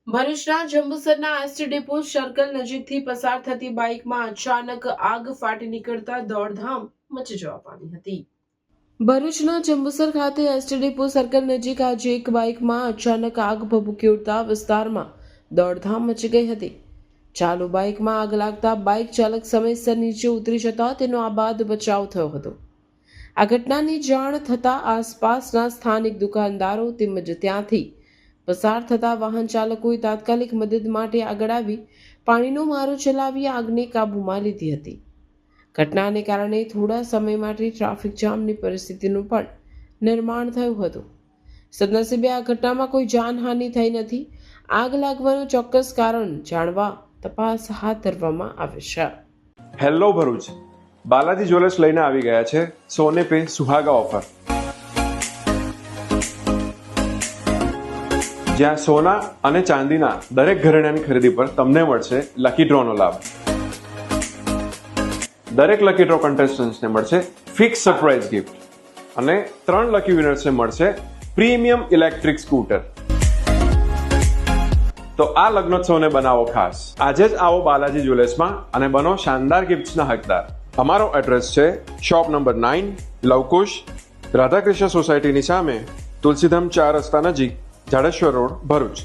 ભરૂચના જંબુસરના ST depot circle નજીકથી પસાર થતી બાઇકમાં અચાનક આગ ફાટી નીકળતા દોડધામ મચી જવા પામી હતી. ભરૂચના જંબુસર ખાતે એસટી ડેપો સર્કલ નજીક આજે એક બાઇકમાં અચાનક આગ ભભૂકી ઉઠતા વિસ્તારમાં દોડધામ મચી ગઈ હતી. ચાલુ બાઇકમાં આગ લાગતા બાઇક ચાલક સમયસર નીચે ઉતરી જતા તેનો આબાદ બચાવ થયો હતો. આ ઘટનાની જાણ થતાં આસપાસના સ્થાનિક દુકાનદારો તેમજ ત્યાંથી પસાર થતા વાહન ચાલકોએ તાત્કાલિક મદદ માટે આગળ આવી પાણીનો મારો ચલાવી આગને કાબૂમાં લીધી હતી. ઘટનાને કારણે થોડા સમય માટે ટ્રાફિક જામની પરિસ્થિતિનું પણ નિર્માણ થયું હતું. સદનસીબે આ ઘટનામાં કોઈ જાનહાનિ થઈ નથી. આગ લાગવાનું ચોક્કસ કારણ જાણવા તપાસ હાથ ધરવામાં આવે છે. હેલો ભરૂચ, બાલાજી જ્વેલર્સ લઈને આવી ગયા છે સોને પે સુહાગા ઓફર, જ્યાં સોના અને ચાંદીના દરેક ઘરેણાની ખરીદી પર તમને મળશે લકી ડ્રોનો લાભ. દરેક લકી ડ્રો કન્ટેસ્ટન્ટ્સને મળશે ફિક્સ સરપ્રાઇઝ ગિફ્ટ અને 3 લકી વિનર્સને મળશે પ્રીમિયમ ઇલેક્ટ્રિક સ્કૂટર. તો આ લગ્નોત્સવને બનાવો ખાસ. આજે જ આવો બાલાજી જ્વેલર્સમાં અને બનો શાનદાર ગિફ્ટ્સના હકદાર. અમારો એડ્રેસ છે શોપ નંબર 9, લવકુશ, રાધાકૃષ્ણ સોસાયટીની સામે, તુલસીધામ 4 રસ્તા નજીક, જાડેશ્વર રોડ, ભરૂચ.